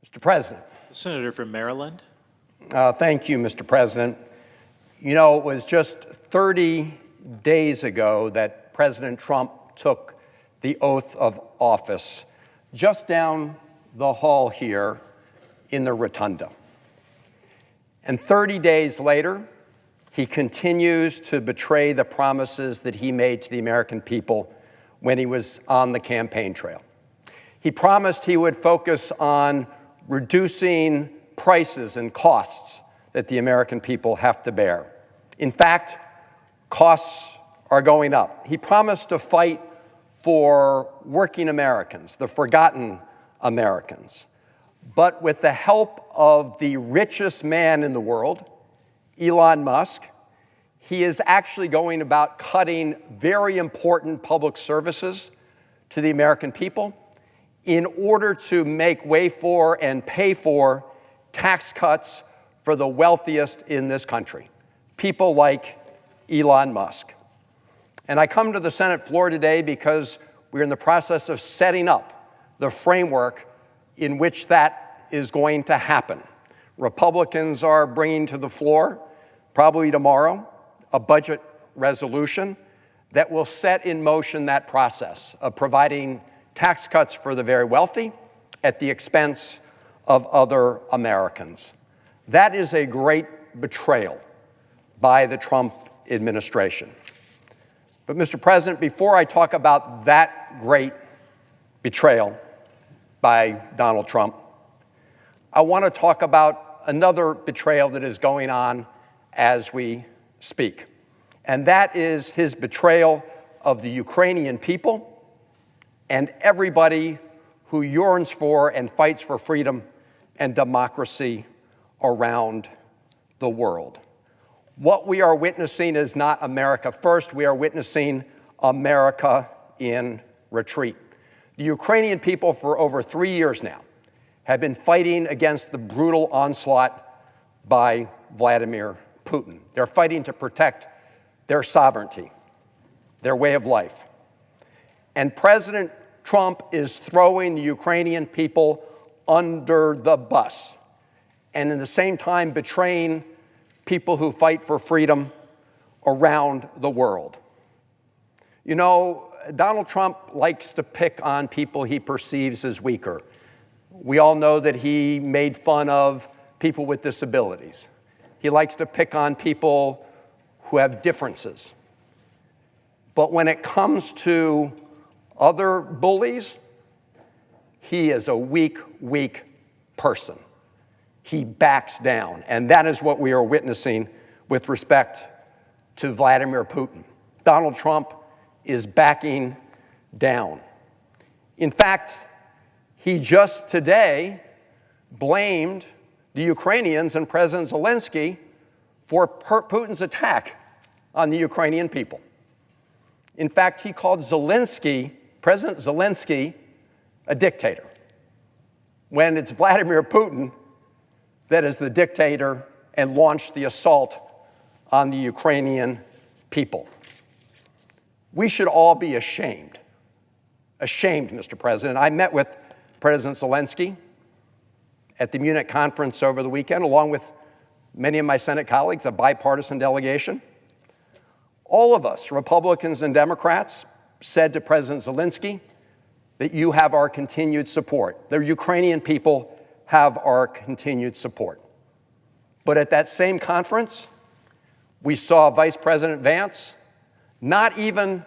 Mr. President. The Senator from Maryland. Thank you, Mr. President. You know, it was just 30 days ago that President Trump took the oath of office just down the hall here in the rotunda. And 30 days later, he continues to betray the promises that he made to the American people when he was on the campaign trail. He promised he would focus on reducing prices and costs that the American people have to bear. In fact, costs are going up. He promised to fight for working Americans, the forgotten Americans. But with the help of the richest man in the world, Elon Musk, he is actually going about cutting very important public services to the American people in order to make way for and pay for tax cuts for the wealthiest in this country, people like Elon Musk. And I come to the Senate floor today because we're in the process of setting up the framework in which that is going to happen. Republicans are bringing to the floor, probably tomorrow, a budget resolution that will set in motion that process of providing tax cuts for the very wealthy at the expense of other Americans. That is a great betrayal by the Trump administration. But, Mr. President, before I talk about that great betrayal by Donald Trump, I want to talk about another betrayal that is going on as we speak. And that is his betrayal of the Ukrainian people and everybody who yearns for and fights for freedom and democracy around the world. What we are witnessing is not America first. We are witnessing America in retreat. The Ukrainian people for over 3 years now have been fighting against the brutal onslaught by Vladimir Putin. They're fighting to protect their sovereignty, their way of life. And President Trump is throwing the Ukrainian people under the bus, and at the same time betraying people who fight for freedom around the world. You know, Donald Trump likes to pick on people he perceives as weaker. We all know that he made fun of people with disabilities. He likes to pick on people who have differences. But when it comes to other bullies, he is a weak person. He backs down, and that is what we are witnessing with respect to Vladimir Putin. Donald Trump is backing down. In fact, he just today blamed the Ukrainians and President Zelensky for Putin's attack on the Ukrainian people. In fact, he called President Zelensky, a dictator, when it's Vladimir Putin that is the dictator and launched the assault on the Ukrainian people. We should all be ashamed. Ashamed, Mr. President. I met with President Zelensky at the Munich conference over the weekend, along with many of my Senate colleagues, a bipartisan delegation. All of us, Republicans and Democrats, said to President Zelensky that you have our continued support. The Ukrainian people have our continued support. But at that same conference, we saw Vice President Vance not even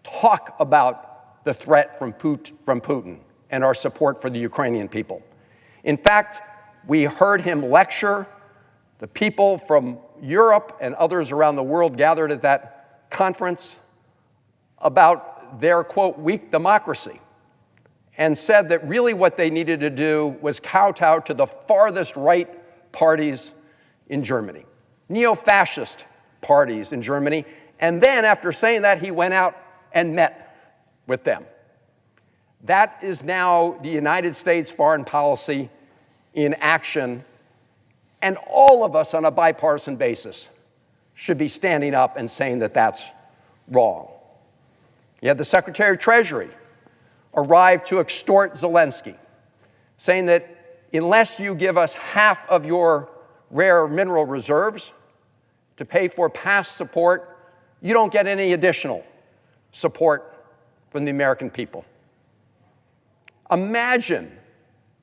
talk about the threat from Putin and our support for the Ukrainian people. In fact, we heard him lecture the people from Europe and others around the world gathered at that conference about their, quote, weak democracy, and said that really what they needed to do was kowtow to the farthest right parties in Germany, neo-fascist parties in Germany. And then after saying that, he went out and met with them. That is now the United States foreign policy in action. And all of us on a bipartisan basis should be standing up and saying that that's wrong. You had the Secretary of Treasury arrive to extort Zelensky, saying that unless you give us half of your rare mineral reserves to pay for past support, you don't get any additional support from the American people. Imagine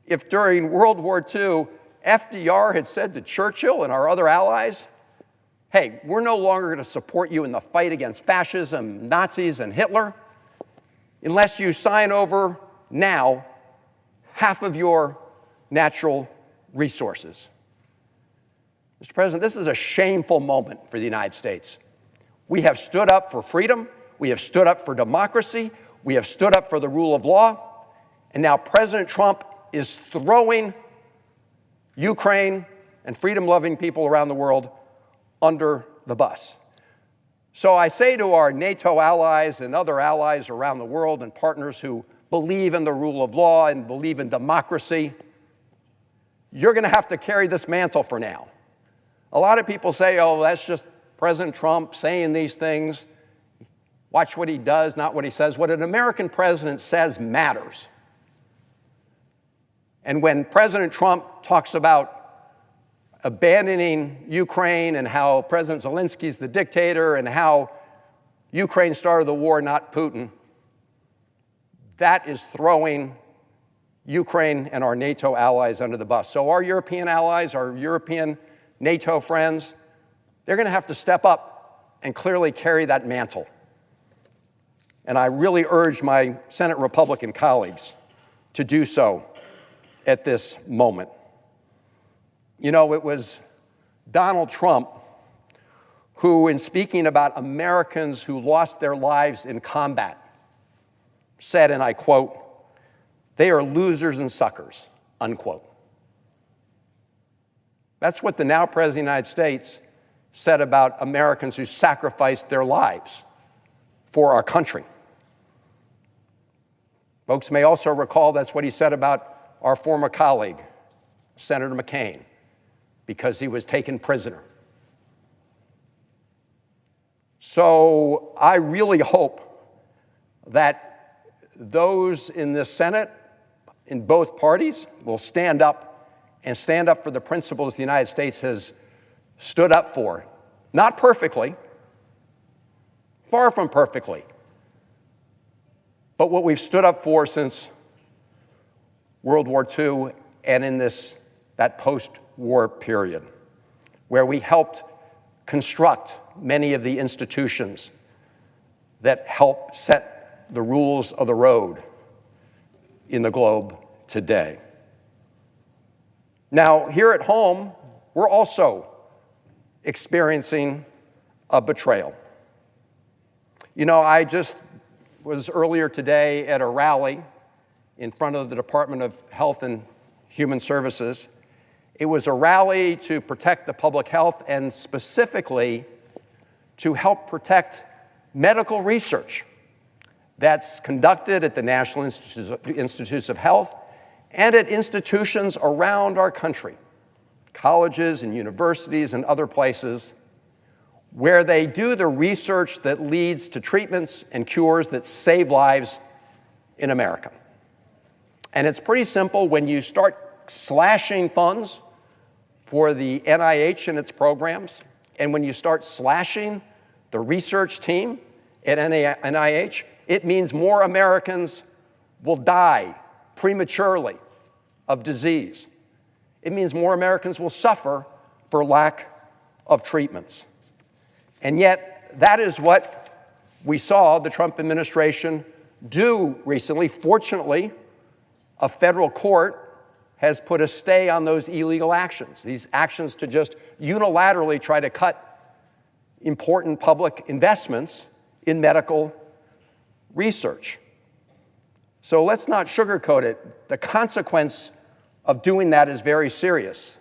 if during World War II, FDR had said to Churchill and our other allies, hey, we're no longer going to support you in the fight against fascism, Nazis, and Hitler unless you sign over now half of your natural resources. Mr. President, this is a shameful moment for the United States. We have stood up for freedom. We have stood up for democracy. We have stood up for the rule of law. And now President Trump is throwing Ukraine and freedom-loving people around the world under the bus. So I say to our NATO allies and other allies around the world and partners who believe in the rule of law and believe in democracy, you're going to have to carry this mantle for now. A lot of people say, oh, that's just President Trump saying these things. Watch what he does, not what he says. What an American president says matters. And when President Trump talks about abandoning Ukraine and how President Zelensky's the dictator and how Ukraine started the war, not Putin, that is throwing Ukraine and our NATO allies under the bus. So our European allies, our European NATO friends, they're going to have to step up and clearly carry that mantle. And I really urge my Senate Republican colleagues to do so at this moment. You know, it was Donald Trump who, in speaking about Americans who lost their lives in combat, said, and I quote, "They are losers and suckers," unquote. That's what the now President of the United States said about Americans who sacrificed their lives for our country. Folks may also recall that's what he said about our former colleague, Senator McCain, because he was taken prisoner. So I really hope that those in this Senate, in both parties, will stand up and stand up for the principles the United States has stood up for. Not perfectly, far from perfectly, but what we've stood up for since World War II and in that post-war period, where we helped construct many of the institutions that help set the rules of the road in the globe today. Now, here at home, we're also experiencing a betrayal. You know, I just was earlier today at a rally in front of the Department of Health and Human Services. It was a rally to protect the public health and specifically to help protect medical research that's conducted at the National Institutes of Health and at institutions around our country, colleges and universities and other places, where they do the research that leads to treatments and cures that save lives in America. And it's pretty simple. When you start slashing funds for the NIH and its programs, and when you start slashing the research team at NIH, it means more Americans will die prematurely of disease. It means more Americans will suffer for lack of treatments. And yet, that is what we saw the Trump administration do recently. Fortunately, a federal court has put a stay on those illegal actions, these actions to just unilaterally try to cut important public investments in medical research. So let's not sugarcoat it. The consequence of doing that is very serious.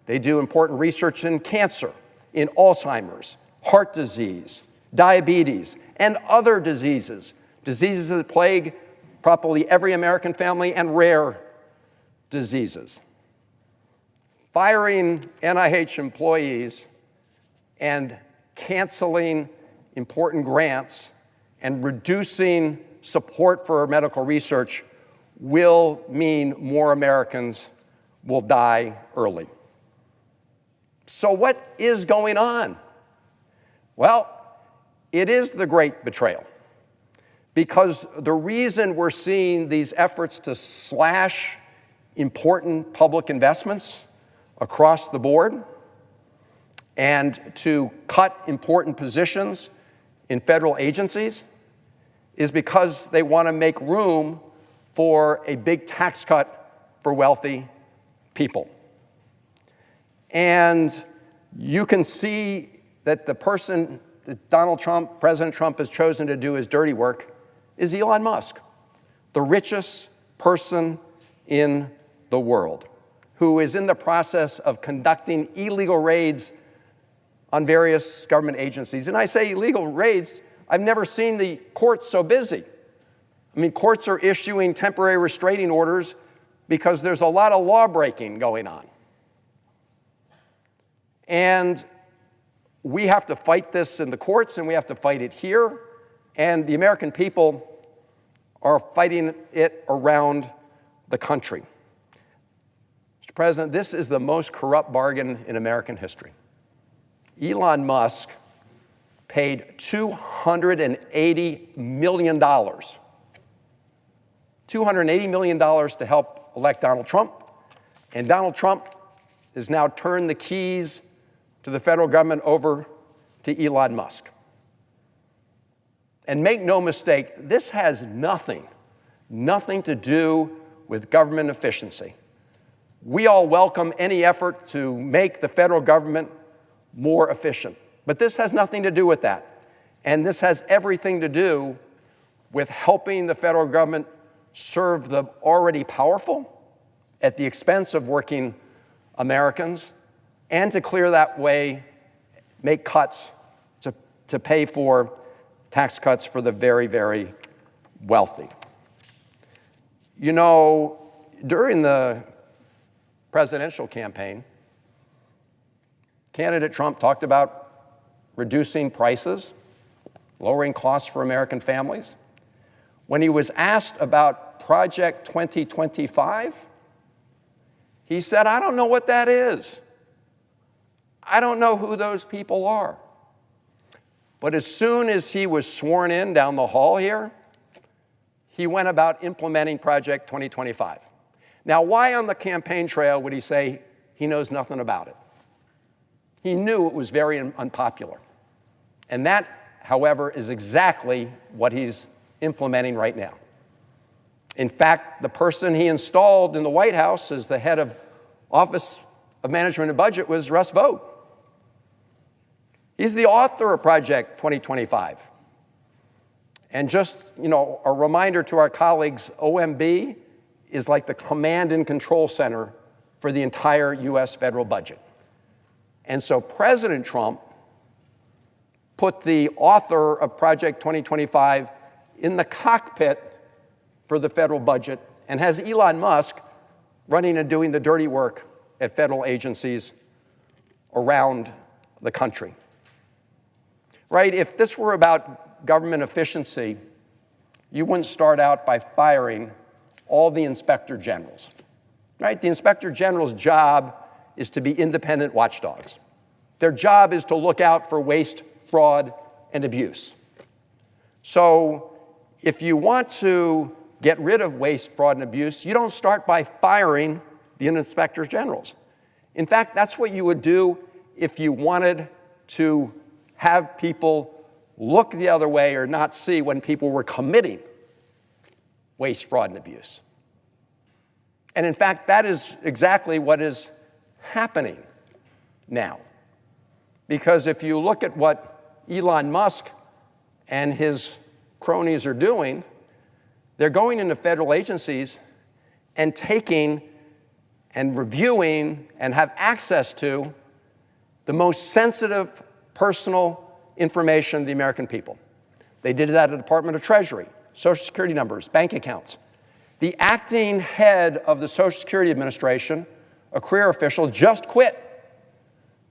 They do important research in cancer, in Alzheimer's, heart disease, diabetes, and other diseases that plague probably every American family, and rare diseases. Firing NIH employees and canceling important grants and reducing support for medical research will mean more Americans will die early. So what is going on? Well, it is the great betrayal. Because the reason we're seeing these efforts to slash important public investments across the board and to cut important positions in federal agencies is because they want to make room for a big tax cut for wealthy people. And you can see that the person that President Trump has chosen to do his dirty work is Elon Musk, the richest person in the world, who is in the process of conducting illegal raids on various government agencies. And I say illegal raids, I've never seen the courts so busy. I mean, courts are issuing temporary restraining orders because there's a lot of law breaking going on. And we have to fight this in the courts, and we have to fight it here. And the American people are fighting it around the country. Mr. President, this is the most corrupt bargain in American history. Elon Musk paid $280 million. $280 million to help elect Donald Trump. And Donald Trump has now turned the keys to the federal government over to Elon Musk. And make no mistake, this has nothing to do with government efficiency. We all welcome any effort to make the federal government more efficient. But this has nothing to do with that. And this has everything to do with helping the federal government serve the already powerful at the expense of working Americans, and to clear that way, make cuts to pay for tax cuts for the very, very wealthy. You know, during the presidential campaign, candidate Trump talked about reducing prices, lowering costs for American families. When he was asked about Project 2025, he said, "I don't know what that is. I don't know who those people are." But as soon as he was sworn in down the hall here, he went about implementing Project 2025. Now, why on the campaign trail would he say he knows nothing about it? He knew it was very unpopular. And that, however, is exactly what he's implementing right now. In fact, the person he installed in the White House as the head of Office of Management and Budget was Russ Vought. He's the author of Project 2025. And just, a reminder to our colleagues, OMB is like the command and control center for the entire U.S. federal budget. And so President Trump put the author of Project 2025 in the cockpit for the federal budget and has Elon Musk running and doing the dirty work at federal agencies around the country. Right? If this were about government efficiency, you wouldn't start out by firing all the inspector generals. Right? The inspector general's job is to be independent watchdogs. Their job is to look out for waste, fraud, and abuse. So if you want to get rid of waste, fraud, and abuse, you don't start by firing the inspectors generals. In fact, that's what you would do if you wanted to have people look the other way or not see when people were committing waste, fraud, and abuse. And in fact, that is exactly what is happening now. Because if you look at what Elon Musk and his cronies are doing, they're going into federal agencies and taking and reviewing and have access to the most sensitive personal information of the American people. They did that at the Department of Treasury, Social Security numbers, bank accounts. The acting head of the Social Security Administration, a career official, just quit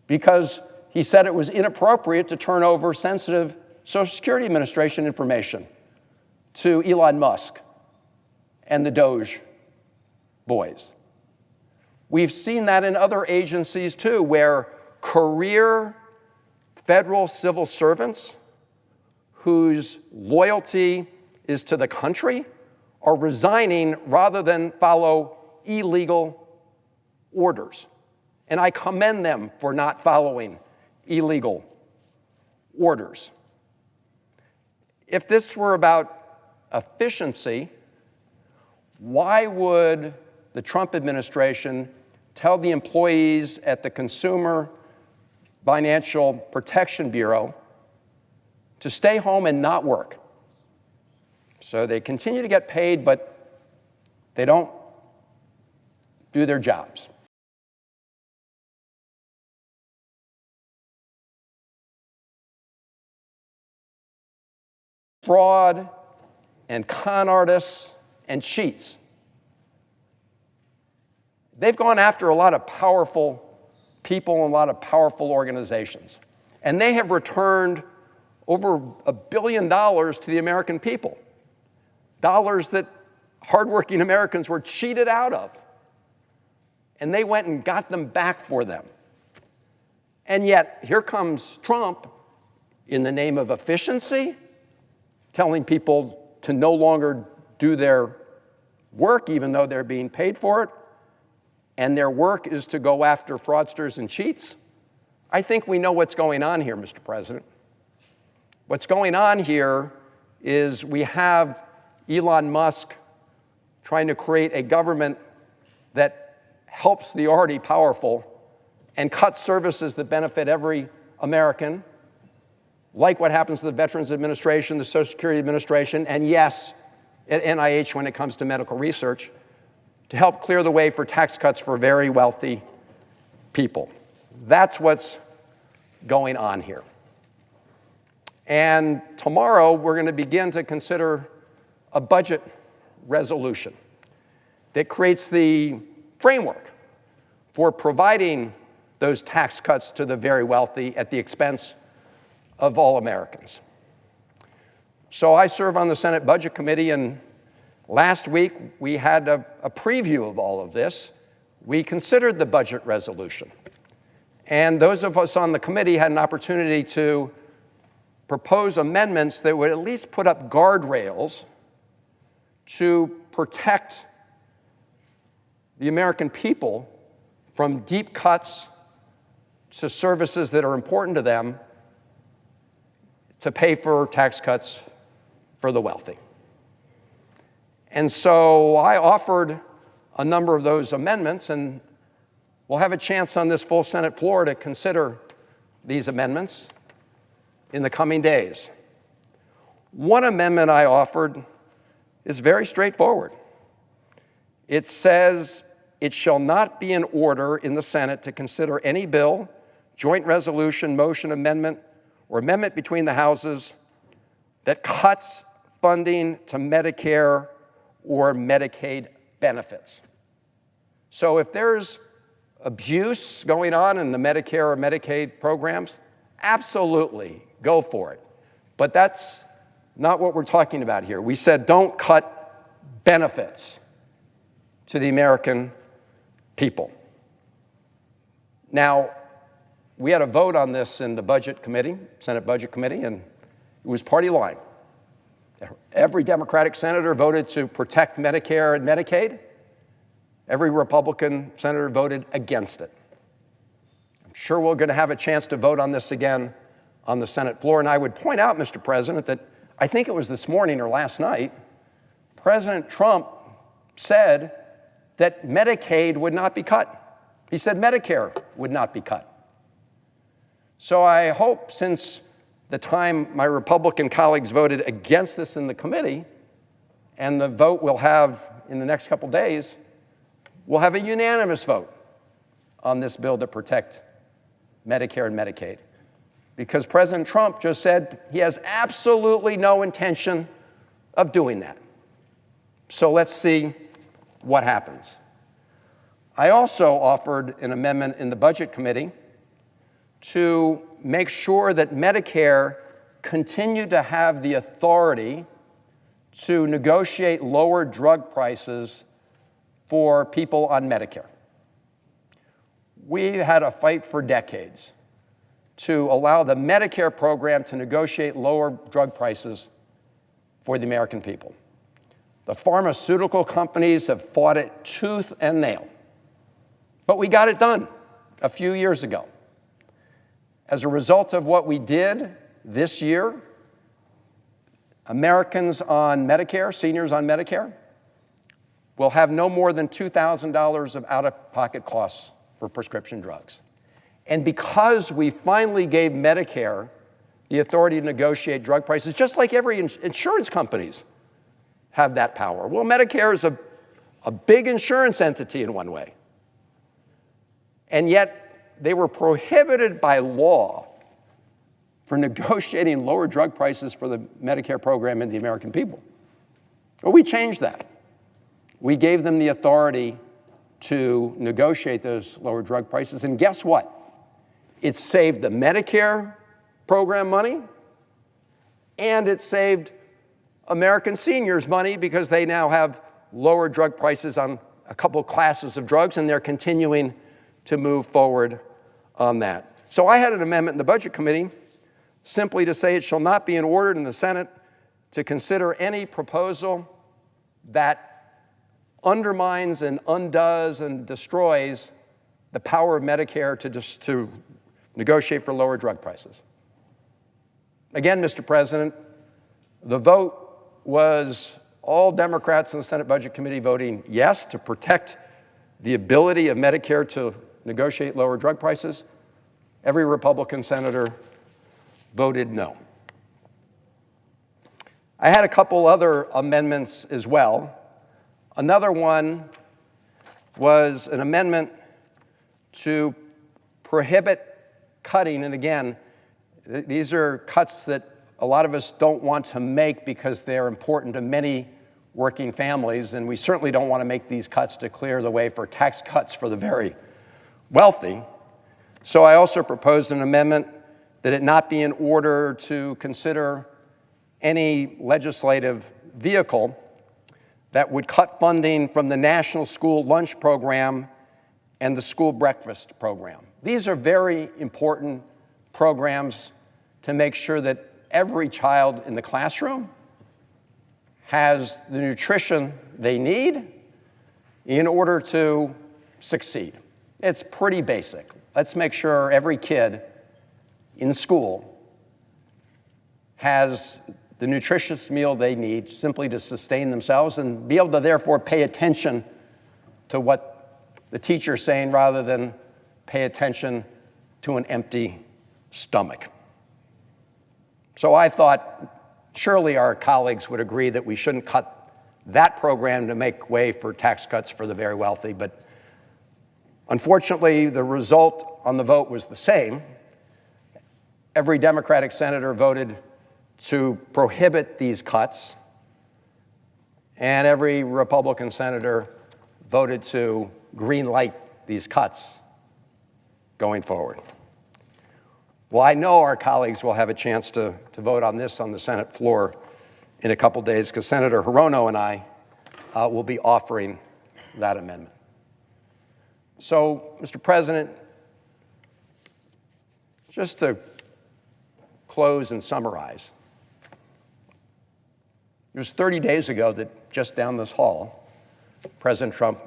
because he said it was inappropriate to turn over sensitive Social Security Administration information to Elon Musk and the DOGE boys. We've seen that in other agencies too, where career federal civil servants whose loyalty is to the country are resigning rather than follow illegal orders. And I commend them for not following illegal orders. If this were about efficiency, why would the Trump administration tell the employees at the Consumer Financial Protection Bureau to stay home and not work? So they continue to get paid, but they don't do their jobs. Fraud and con artists and cheats. They've gone after a lot of powerful people and a lot of powerful organizations. And they have returned over $1 billion to the American people. Dollars that hardworking Americans were cheated out of. And they went and got them back for them. And yet, here comes Trump in the name of efficiency, telling people to no longer do their work even though they're being paid for it, and their work is to go after fraudsters and cheats. I think we know what's going on here, Mr. President. What's going on here is we have Elon Musk trying to create a government that helps the already powerful and cuts services that benefit every American, like what happens to the Veterans Administration, the Social Security Administration, and yes, at NIH when it comes to medical research, to help clear the way for tax cuts for very wealthy people. That's what's going on here. And tomorrow, we're going to begin to consider a budget resolution that creates the framework for providing those tax cuts to the very wealthy at the expense of all Americans. So I serve on the Senate Budget Committee, and last week we had a preview of all of this. We considered the budget resolution. And those of us on the committee had an opportunity to propose amendments that would at least put up guardrails to protect the American people from deep cuts to services that are important to them to pay for tax cuts for the wealthy. And so I offered a number of those amendments, and we'll have a chance on this full Senate floor to consider these amendments in the coming days. One amendment I offered is very straightforward. It says, it shall not be in order in the Senate to consider any bill, joint resolution, motion, amendment, or amendment between the houses that cuts funding to Medicare or Medicaid benefits. So if there's abuse going on in the Medicare or Medicaid programs, absolutely, go for it. But that's not what we're talking about here. We said don't cut benefits to the American people. Now, we had a vote on this in the Budget Committee, Senate Budget Committee, and it was party line. Every Democratic senator voted to protect Medicare and Medicaid. Every Republican senator voted against it. I'm sure we're going to have a chance to vote on this again on the Senate floor. And I would point out, Mr. President, that I think it was this morning or last night, President Trump said that Medicaid would not be cut. He said Medicare would not be cut. So I hope, since the time my Republican colleagues voted against this in the committee, and the vote we'll have in the next couple days, we'll have a unanimous vote on this bill to protect Medicare and Medicaid. Because President Trump just said he has absolutely no intention of doing that. So let's see what happens. I also offered an amendment in the Budget Committee to make sure that Medicare continued to have the authority to negotiate lower drug prices for people on Medicare. we had a fight for decades to allow the Medicare program to negotiate lower drug prices for the American people. The pharmaceutical companies have fought it tooth and nail. But we got it done a few years ago. As a result of what we did this year, Americans on Medicare, seniors on Medicare, will have no more than $2,000 of out-of-pocket costs for prescription drugs. And because we finally gave Medicare the authority to negotiate drug prices, just like every insurance companies have that power. Well, Medicare is a big insurance entity in one way. And yet they were prohibited by law for negotiating lower drug prices for the Medicare program and the American people. Well, we changed that. We gave them the authority to negotiate those lower drug prices, and guess what? It saved the Medicare program money, and it saved American seniors money because they now have lower drug prices on a couple classes of drugs, and they're continuing to move forward on that. So I had an amendment in the Budget Committee simply to say it shall not be ordered in the Senate to consider any proposal that undermines and undoes and destroys the power of Medicare to negotiate for lower drug prices. Again, Mr. President, the vote was all Democrats in the Senate Budget Committee voting yes to protect the ability of Medicare to negotiate lower drug prices. Every Republican senator voted no. I had a couple other amendments as well. Another one was an amendment to prohibit cutting, and again, these are cuts that a lot of us don't want to make because they're important to many working families, and we certainly don't want to make these cuts to clear the way for tax cuts for the very wealthy. So I also proposed an amendment that it not be in order to consider any legislative vehicle that would cut funding from the National School Lunch Program and the School Breakfast Program. These are very important programs to make sure that every child in the classroom has the nutrition they need in order to succeed. It's pretty basic. Let's make sure every kid in school has the nutritious meal they need simply to sustain themselves and be able to therefore pay attention to what the teacher's saying rather than pay attention to an empty stomach. So I thought surely our colleagues would agree that we shouldn't cut that program to make way for tax cuts for the very wealthy, but unfortunately the result on the vote was the same. Every Democratic senator voted to prohibit these cuts, and every Republican senator voted to green light these cuts going forward. Well, I know our colleagues will have a chance to vote on this on the Senate floor in a couple days because Senator Hirono and I will be offering that amendment. So, Mr. President, just to close and summarize, it was 30 days ago that just down this hall, President Trump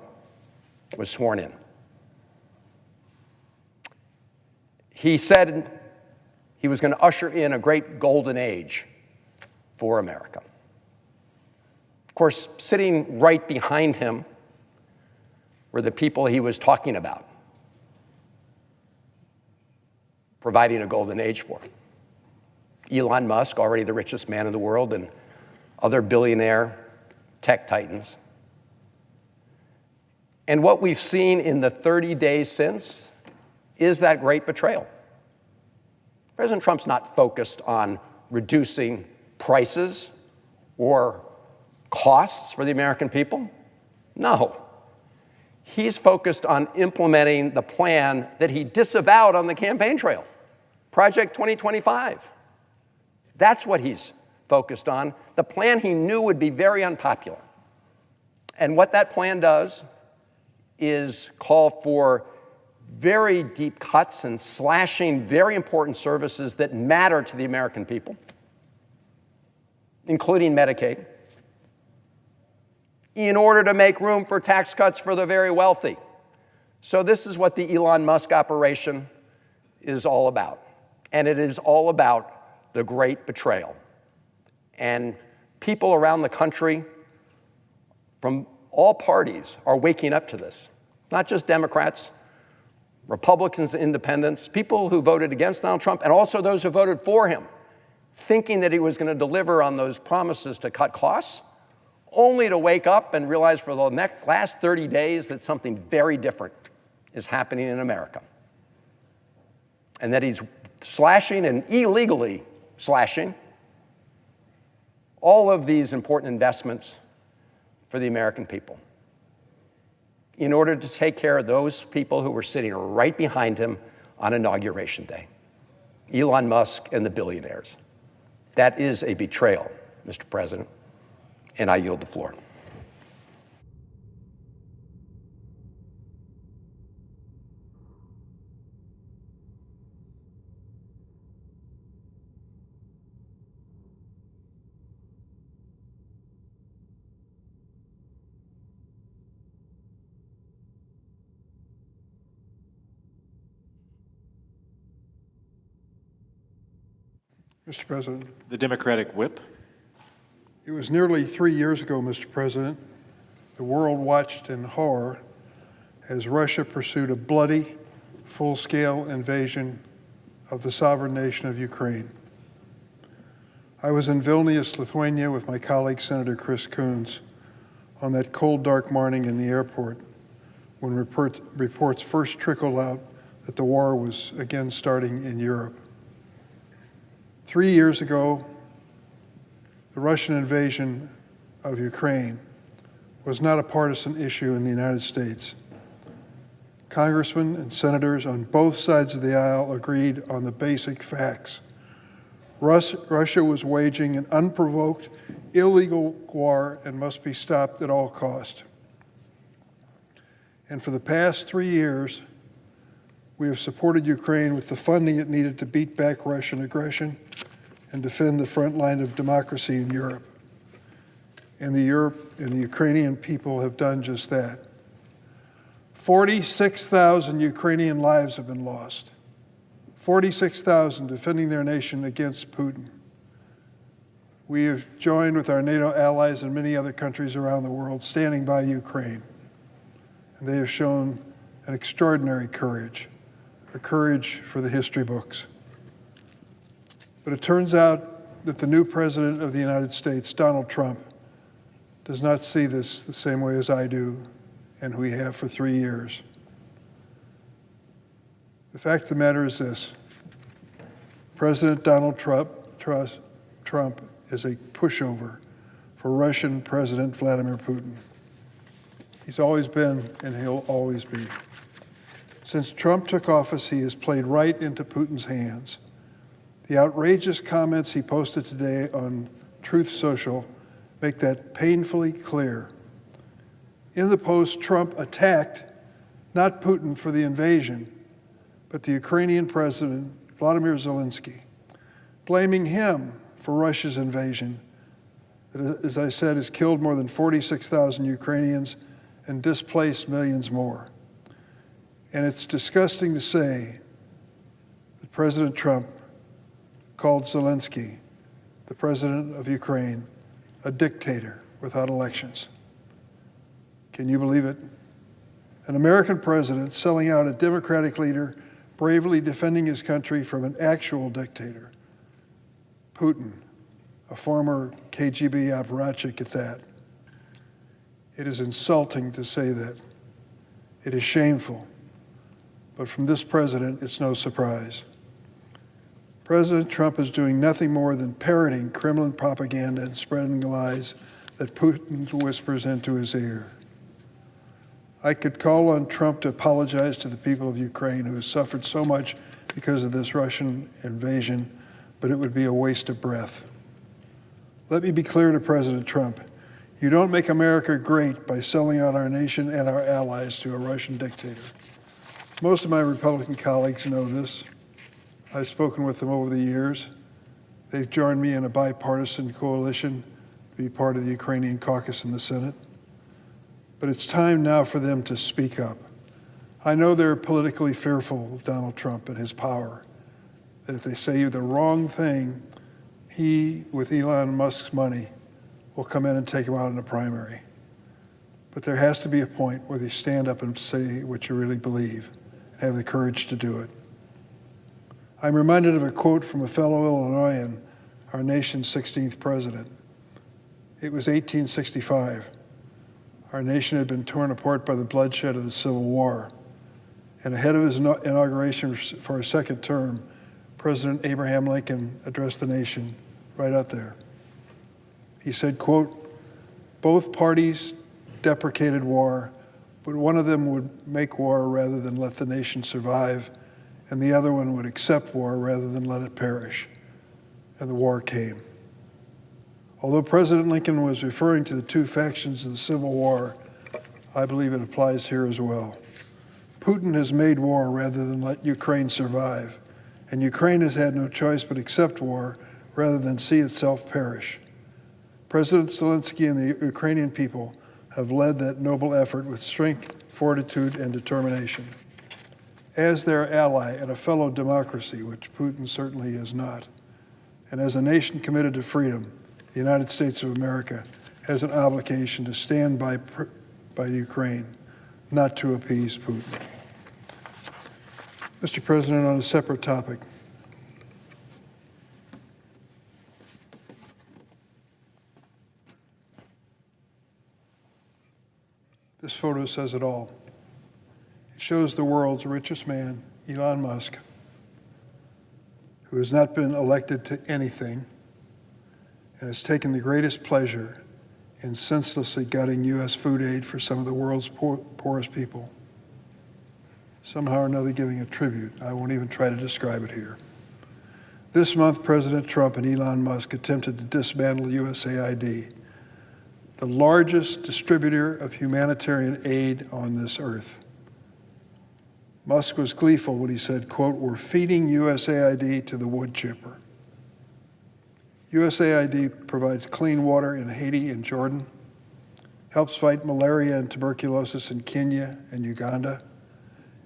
was sworn in. He said he was going to usher in a great golden age for America. Of course, sitting right behind him were the people he was talking about, providing a golden age for. Elon Musk, already the richest man in the world, and other billionaire tech titans. And what we've seen in the 30 days since is that great betrayal. President Trump's not focused on reducing prices or costs for the American people. No. He's focused on implementing the plan that he disavowed on the campaign trail, Project 2025. That's what he's focused on, the plan he knew would be very unpopular. And what that plan does is call for very deep cuts and slashing very important services that matter to the American people, including Medicaid, in order to make room for tax cuts for the very wealthy. So this is what the Elon Musk operation is all about. And it is all about the great betrayal. And people around the country from all parties are waking up to this. Not just Democrats, Republicans, independents, people who voted against Donald Trump, and also those who voted for him, thinking that he was going to deliver on those promises to cut costs, only to wake up and realize for the last 30 days that something very different is happening in America. And that he's slashing and illegally slashing all of these important investments for the American people in order to take care of those people who were sitting right behind him on Inauguration Day, Elon Musk and the billionaires. That is a betrayal, Mr. President, and I yield the floor. Mr. President. The Democratic whip. It was nearly 3 years ago, Mr. President, the world watched in horror as Russia pursued a bloody, full-scale invasion of the sovereign nation of Ukraine. I was in Vilnius, Lithuania, with my colleague, Senator Chris Coons, on that cold, dark morning in the airport when reports first trickled out that the war was again starting in Europe. 3 years ago, the Russian invasion of Ukraine was not a partisan issue in the United States. Congressmen and senators on both sides of the aisle agreed on the basic facts. Russia was waging an unprovoked, illegal war and must be stopped at all costs. And for the past 3 years, we have supported Ukraine with the funding it needed to beat back Russian aggression and defend the front line of democracy in Europe. And the Ukrainian people have done just that. 46,000 Ukrainian lives have been lost. 46,000 defending their nation against Putin. We have joined with our NATO allies and many other countries around the world standing by Ukraine. And they have shown an extraordinary courage, a courage for the history books. But it turns out that the new President of the United States, Donald Trump, does not see this the same way as I do, and we have for 3 years. The fact of the matter is this: President Donald Trump is a pushover for Russian President Vladimir Putin. He's always been, and he'll always be. Since Trump took office, he has played right into Putin's hands. The outrageous comments he posted today on Truth Social make that painfully clear. In the post, Trump attacked not Putin for the invasion, but the Ukrainian president, Volodymyr Zelensky, blaming him for Russia's invasion that, as I said, has killed more than 46,000 Ukrainians and displaced millions more. And it's disgusting to say that President Trump called Zelensky, the president of Ukraine, a dictator without elections. Can you believe it? An American president selling out a Democratic leader bravely defending his country from an actual dictator, Putin, a former KGB apparatchik at that. It is insulting to say that. It is shameful. But from this president, it's no surprise. President Trump is doing nothing more than parroting Kremlin propaganda and spreading lies that Putin whispers into his ear. I could call on Trump to apologize to the people of Ukraine who have suffered so much because of this Russian invasion, but it would be a waste of breath. Let me be clear to President Trump. You don't make America great by selling out our nation and our allies to a Russian dictator. Most of my Republican colleagues know this. I've spoken with them over the years. They've joined me in a bipartisan coalition to be part of the Ukrainian caucus in the Senate. But it's time now for them to speak up. I know they're politically fearful of Donald Trump and his power, that if they say the wrong thing, he, with Elon Musk's money, will come in and take him out in a primary. But there has to be a point where they stand up and say what you really believe and have the courage to do it. I'm reminded of a quote from a fellow Illinoisan, our nation's 16th president. It was 1865. Our nation had been torn apart by the bloodshed of the Civil War. And ahead of his inauguration for a second term, President Abraham Lincoln addressed the nation right out there. He said, quote, "Both parties deprecated war, but one of them would make war rather than let the nation survive, and the other one would accept war rather than let it perish." And the war came. Although President Lincoln was referring to the two factions of the Civil War, I believe it applies here as well. Putin has made war rather than let Ukraine survive, and Ukraine has had no choice but accept war rather than see itself perish. President Zelensky and the Ukrainian people have led that noble effort with strength, fortitude, and determination. As their ally and a fellow democracy, which Putin certainly is not, and as a nation committed to freedom, the United States of America has an obligation to stand by Ukraine, not to appease Putin. Mr. President, on a separate topic, this photo says it all. It shows the world's richest man, Elon Musk, who has not been elected to anything and has taken the greatest pleasure in senselessly gutting U.S. food aid for some of the world's poorest people. Somehow or another giving a tribute. I won't even try to describe it here. This month, President Trump and Elon Musk attempted to dismantle USAID, the largest distributor of humanitarian aid on this earth. Musk was gleeful when he said, quote, "We're feeding USAID to the wood chipper." USAID provides clean water in Haiti and Jordan, helps fight malaria and tuberculosis in Kenya and Uganda,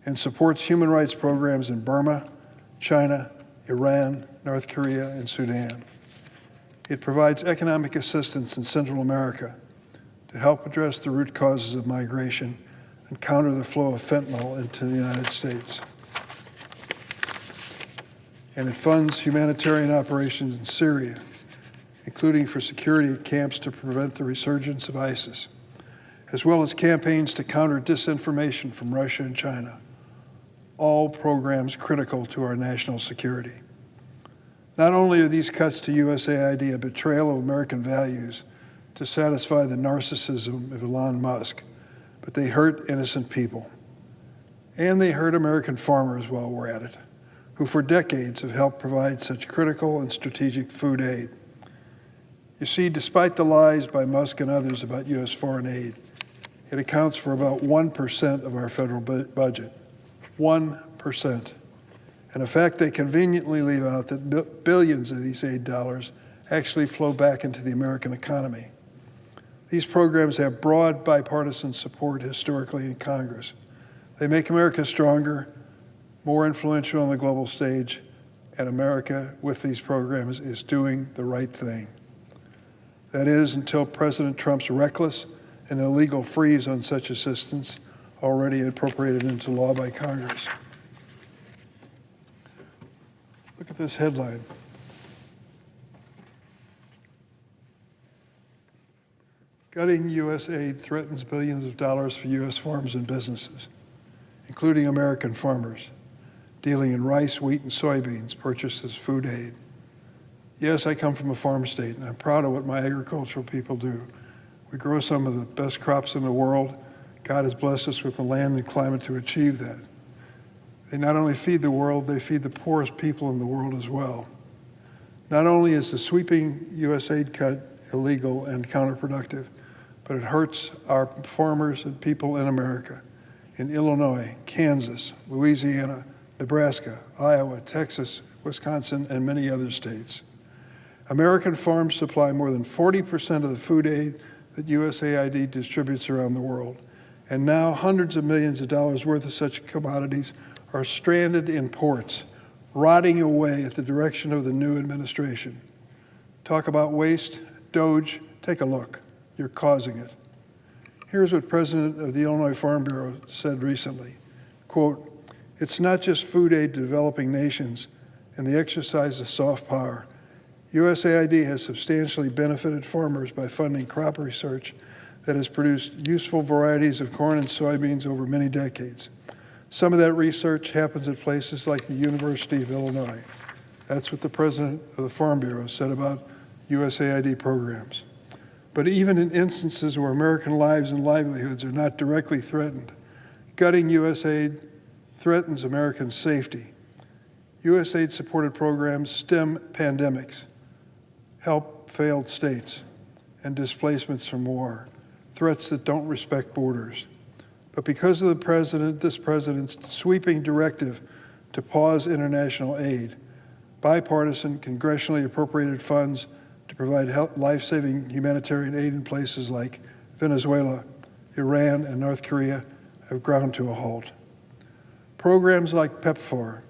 and supports human rights programs in Burma, China, Iran, North Korea, and Sudan. It provides economic assistance in Central America to help address the root causes of migration and counter the flow of fentanyl into the United States. And it funds humanitarian operations in Syria, including for security at camps to prevent the resurgence of ISIS, as well as campaigns to counter disinformation from Russia and China, all programs critical to our national security. Not only are these cuts to USAID a betrayal of American values to satisfy the narcissism of Elon Musk, but they hurt innocent people. And they hurt American farmers while we're at it, who for decades have helped provide such critical and strategic food aid. You see, despite the lies by Musk and others about U.S. foreign aid, it accounts for about 1% of our federal budget. 1%. And in fact, they conveniently leave out that billions of these aid dollars actually flow back into the American economy. These programs have broad bipartisan support historically in Congress. They make America stronger, more influential on the global stage, and America, with these programs, is doing the right thing. That is, until President Trump's reckless and illegal freeze on such assistance, already appropriated into law by Congress. Look at this headline. Gutting U.S. aid threatens billions of dollars for U.S. farms and businesses, including American farmers, dealing in rice, wheat, and soybeans purchased as food aid. Yes, I come from a farm state, and I'm proud of what my agricultural people do. We grow some of the best crops in the world. God has blessed us with the land and climate to achieve that. They not only feed the world, they feed the poorest people in the world as well. Not only is the sweeping U.S. aid cut illegal and counterproductive, but it hurts our farmers and people in America. in Illinois, Kansas, Louisiana, Nebraska, Iowa, Texas, Wisconsin, and many other states. American farms supply more than 40% of the food aid that USAID distributes around the world. And now hundreds of millions of dollars worth of such commodities are stranded in ports, rotting away at the direction of the new administration. Talk about waste, DOGE, take a look. You're causing it. Here's what President of the Illinois Farm Bureau said recently, quote, "It's not just food aid to developing nations and the exercise of soft power. USAID has substantially benefited farmers by funding crop research that has produced useful varieties of corn and soybeans over many decades. Some of that research happens at places like the University of Illinois." That's what the president of the Farm Bureau said about USAID programs. But even in instances where American lives and livelihoods are not directly threatened, gutting USAID threatens American safety. USAID-supported programs stem pandemics, help failed states, and displacements from war, threats that don't respect borders. But because of this president's sweeping directive to pause international aid, bipartisan, congressionally appropriated funds to provide life-saving humanitarian aid in places like Venezuela, Iran, and North Korea have ground to a halt. Programs like PEPFAR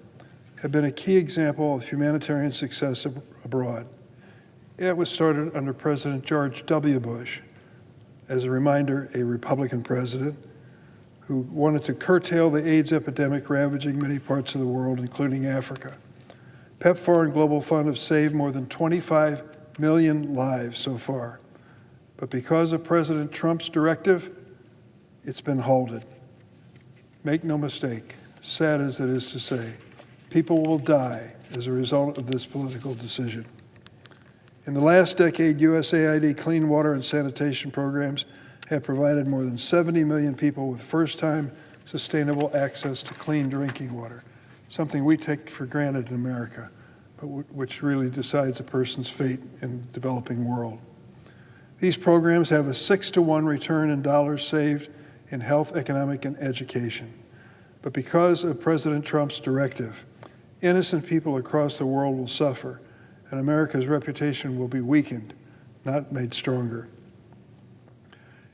have been a key example of humanitarian success abroad. It was started under President George W. Bush, as a reminder, a Republican president who wanted to curtail the AIDS epidemic ravaging many parts of the world, including Africa. PEPFAR and Global Fund have saved more than 25 million lives so far. But because of President Trump's directive, it's been halted. Make no mistake, sad as it is to say, people will die as a result of this political decision. In the last decade, USAID clean water and sanitation programs have provided more than 70 million people with first-time sustainable access to clean drinking water, something we take for granted in America, but which really decides a person's fate in the developing world. These programs have a 6-to-1 return in dollars saved in health, economic, and education. But because of President Trump's directive, innocent people across the world will suffer, and America's reputation will be weakened, not made stronger.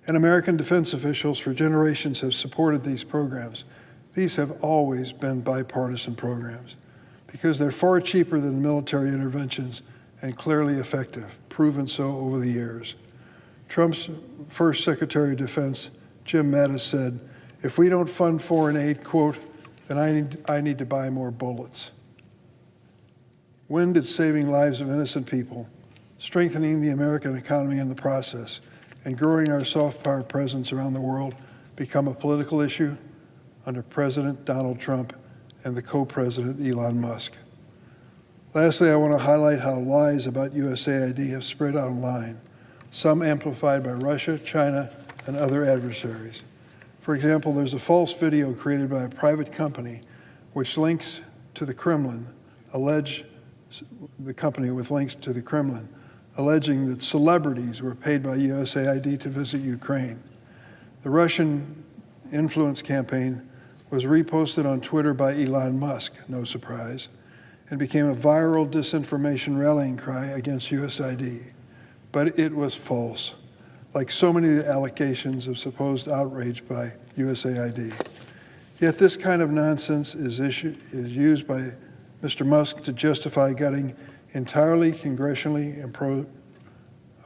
And American defense officials for generations have supported these programs. These have always been bipartisan programs because they're far cheaper than military interventions and clearly effective, proven so over the years. Trump's first Secretary of Defense, Jim Mattis, said, "If we don't fund foreign aid, quote, then I need to buy more bullets." When did saving lives of innocent people, strengthening the American economy in the process, and growing our soft power presence around the world become a political issue? Under President Donald Trump and the co-president Elon Musk. Lastly, I want to highlight how lies about USAID have spread online, some amplified by Russia, China, and other adversaries. For example, there's a false video created by a private company which links to the Kremlin, the company with links to the Kremlin, alleging that celebrities were paid by USAID to visit Ukraine. The Russian influence campaign was reposted on Twitter by Elon Musk, no surprise, and became a viral disinformation rallying cry against USAID. But it was false, like so many allegations of supposed outrage by USAID. Yet this kind of nonsense is used by Mr. Musk to justify gutting entirely congressionally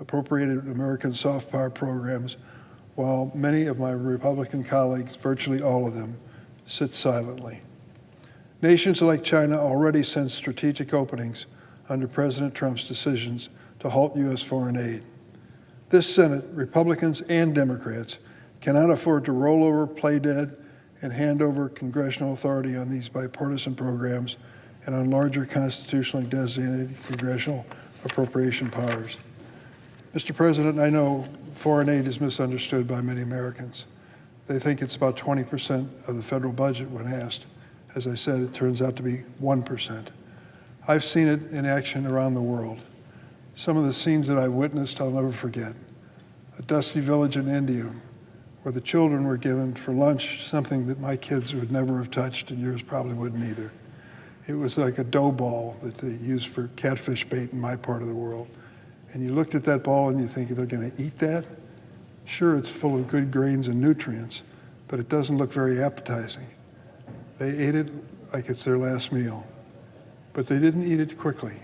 appropriated American soft power programs, while many of my Republican colleagues, virtually all of them, sit silently. Nations like China already sense strategic openings under President Trump's decisions to halt U.S. foreign aid. This Senate, Republicans and Democrats, cannot afford to roll over, play dead, and hand over congressional authority on these bipartisan programs and on larger constitutionally designated congressional appropriation powers. Mr. President, I know foreign aid is misunderstood by many Americans. They think it's about 20% of the federal budget when asked. As I said, it turns out to be 1%. I've seen it in action around the world. Some of the scenes that I've witnessed, I'll never forget. A dusty village in India where the children were given for lunch something that my kids would never have touched and yours probably wouldn't either. It was like a dough ball that they used for catfish bait in my part of the world. And you looked at that ball and you think, they're going to eat that? Sure, it's full of good grains and nutrients, but it doesn't look very appetizing. They ate it like it's their last meal. But they didn't eat it quickly.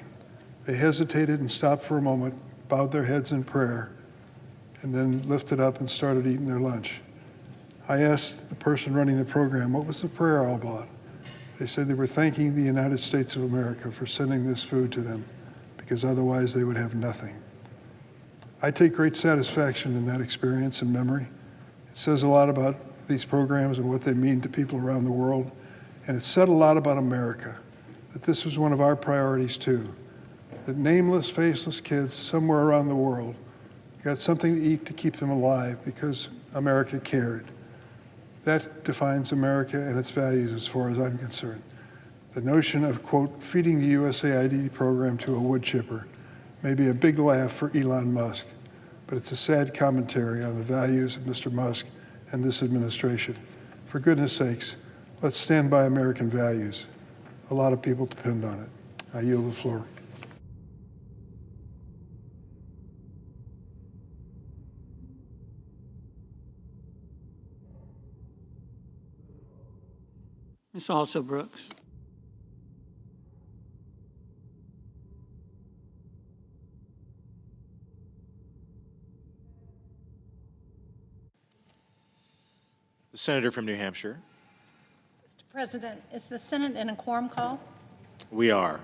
They hesitated and stopped for a moment, bowed their heads in prayer, and then lifted up and started eating their lunch. I asked the person running the program, what was the prayer all about? They said they were thanking the United States of America for sending this food to them, because otherwise they would have nothing. I take great satisfaction in that experience and memory. It says a lot about these programs and what they mean to people around the world, and it said a lot about America, that this was one of our priorities too, that nameless, faceless kids somewhere around the world got something to eat to keep them alive because America cared. That defines America and its values as far as I'm concerned. The notion of, quote, feeding the USAID program to a wood chipper may be a big laugh for Elon Musk, but it's a sad commentary on the values of Mr. Musk and this administration. For goodness sakes, let's stand by American values. A lot of people depend on it. I yield the floor. Ms. Also Brooks. The senator from New Hampshire. Mr. President, is the Senate in a quorum call? We are.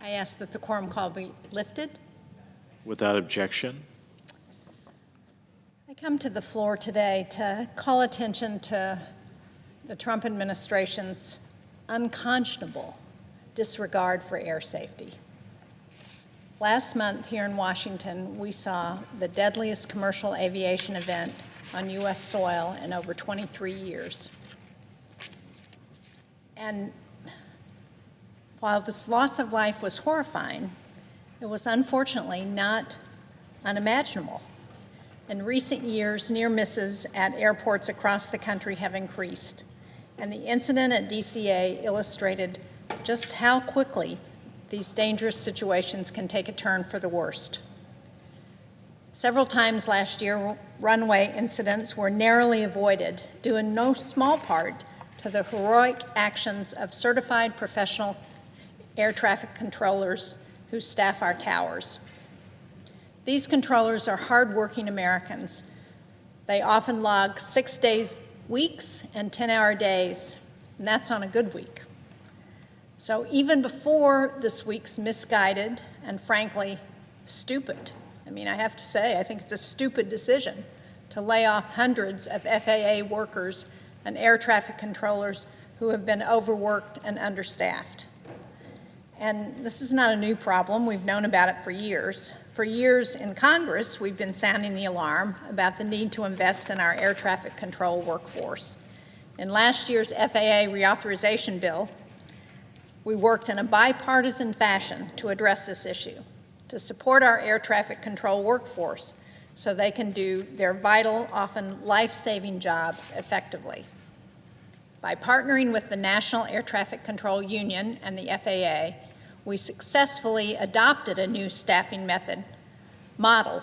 I ask that the quorum call be lifted. Without objection. I come to the floor today to call attention to the Trump administration's unconscionable disregard for air safety. Last month here in Washington, we saw the deadliest commercial aviation event on U.S. soil in over 23 years. And while this loss of life was horrifying, it was unfortunately not unimaginable. In recent years, near misses at airports across the country have increased, and the incident at DCA illustrated just how quickly these dangerous situations can take a turn for the worst. Several times last year, runway incidents were narrowly avoided, due in no small part to the heroic actions of certified professional air traffic controllers who staff our towers. These controllers are hardworking Americans. They often log 6-day weeks and 10-hour days, and that's on a good week. So even before this week's misguided and frankly stupid, I have to say, I think it's a stupid decision to lay off hundreds of FAA workers and air traffic controllers who have been overworked and understaffed. And this is not a new problem. We've known about it for years. For years in Congress, we've been sounding the alarm about the need to invest in our air traffic control workforce. In last year's FAA reauthorization bill, we worked in a bipartisan fashion to address this issue, to support our air traffic control workforce so they can do their vital, often life-saving jobs effectively. By partnering with the National Air Traffic Control Union and the FAA, we successfully adopted a new staffing model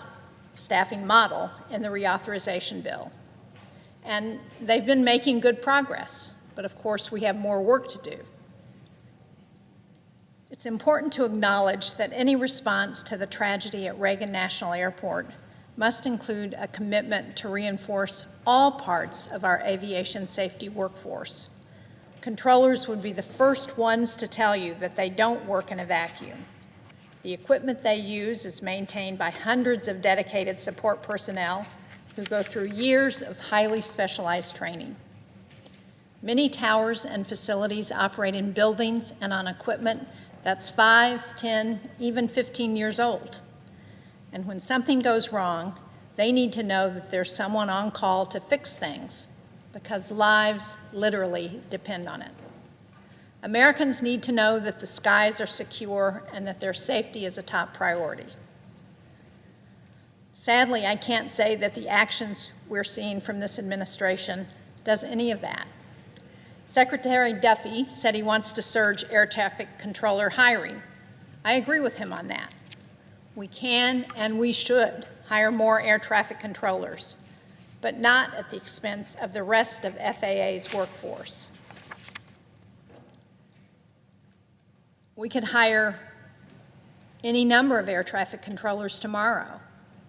in the reauthorization bill. And they've been making good progress, but of course we have more work to do. It's important to acknowledge that any response to the tragedy at Reagan National Airport must include a commitment to reinforce all parts of our aviation safety workforce. Controllers would be the first ones to tell you that they don't work in a vacuum. The equipment they use is maintained by hundreds of dedicated support personnel who go through years of highly specialized training. Many towers and facilities operate in buildings and on equipment that's 5, 10, even 15 years old. And when something goes wrong, they need to know that there's someone on call to fix things, because lives literally depend on it. Americans need to know that the skies are secure and that their safety is a top priority. Sadly, I can't say that the actions we're seeing from this administration does any of that. Secretary Duffy said he wants to surge air traffic controller hiring. I agree with him on that. We can and we should hire more air traffic controllers, but not at the expense of the rest of FAA's workforce. We could hire any number of air traffic controllers tomorrow,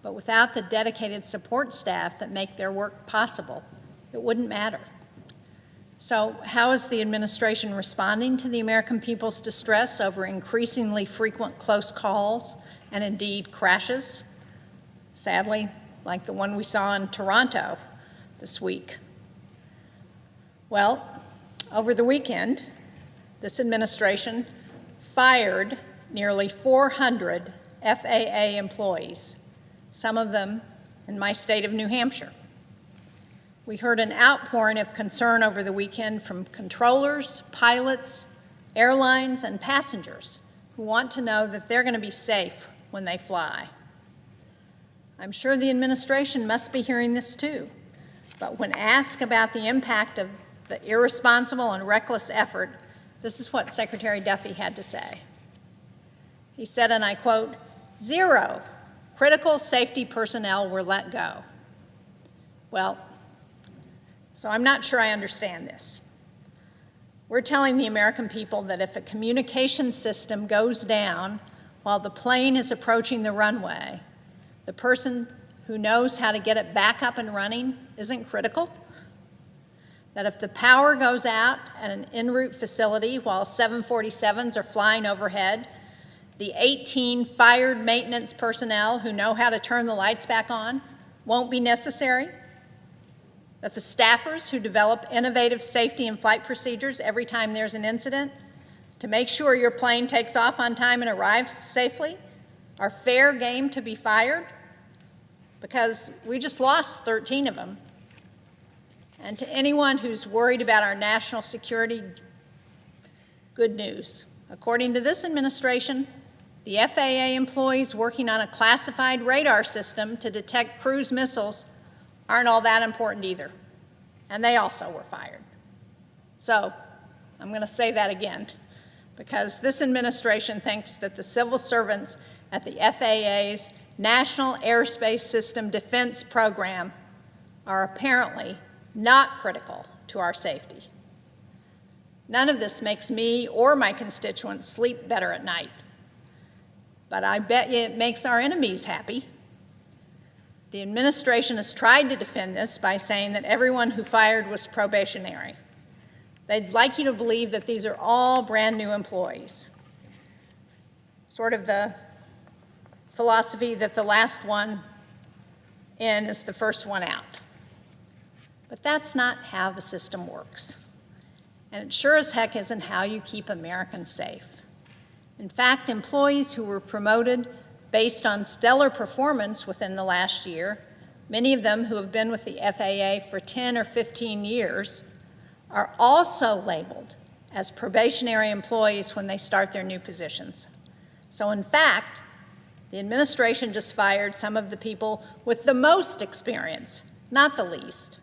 but without the dedicated support staff that make their work possible, it wouldn't matter. So how is the administration responding to the American people's distress over increasingly frequent close calls and indeed crashes? Sadly, like the one we saw in Toronto this week. Well, over the weekend, this administration fired nearly 400 FAA employees, some of them in my state of New Hampshire. We heard an outpouring of concern over the weekend from controllers, pilots, airlines, and passengers who want to know that they're going to be safe when they fly. I'm sure the administration must be hearing this too, but when asked about the impact of the irresponsible and reckless effort, this is what Secretary Duffy had to say. He said, and I quote, "0 critical safety personnel were let go." Well, so I'm not sure I understand this. We're telling the American people that if a communication system goes down while the plane is approaching the runway, the person who knows how to get it back up and running isn't critical? That if the power goes out at an en route facility while 747s are flying overhead, the 18 fired maintenance personnel who know how to turn the lights back on won't be necessary? That the staffers who develop innovative safety and flight procedures every time there's an incident to make sure your plane takes off on time and arrives safely are fair game to be fired? Because we just lost 13 of them. And to anyone who's worried about our national security, good news. According to this administration, the FAA employees working on a classified radar system to detect cruise missiles aren't all that important either, and they also were fired. So I'm going to say that again, because this administration thinks that the civil servants at the FAA's National Airspace System Defense Program are apparently not critical to our safety. None of this makes me or my constituents sleep better at night, but I bet you it makes our enemies happy. The administration has tried to defend this by saying that everyone who fired was probationary. They'd like you to believe that these are all brand new employees. Sort of the philosophy that the last one in is the first one out. But that's not how the system works. And it sure as heck isn't how you keep Americans safe. In fact, employees who were promoted based on stellar performance within the last year, many of them who have been with the FAA for 10 or 15 years, are also labeled as probationary employees when they start their new positions. So in fact, the administration just fired some of the people with the most experience, not the least.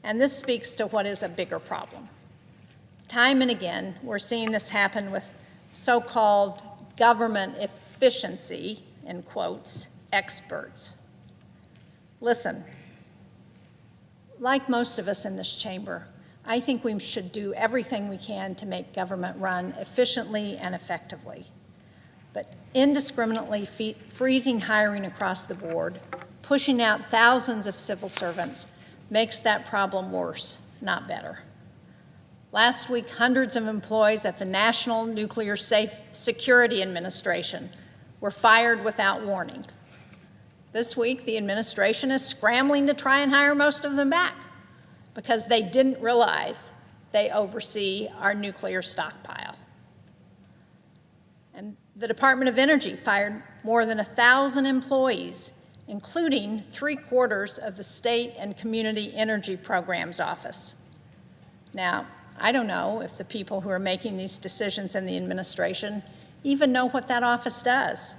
And this speaks to what is a bigger problem. Time and again, we're seeing this happen with so-called government efficiency, in quotes, experts. Listen, like most of us in this chamber, I think we should do everything we can to make government run efficiently and effectively. But indiscriminately freezing hiring across the board, pushing out thousands of civil servants, makes that problem worse, not better. Last week, hundreds of employees at the National Nuclear Security Administration were fired without warning. This week, the administration is scrambling to try and hire most of them back because they didn't realize they oversee our nuclear stockpile. And the Department of Energy fired more than 1,000 employees, including 3/4 of the State and Community Energy Programs Office. Now, I don't know if the people who are making these decisions in the administration even know what that office does,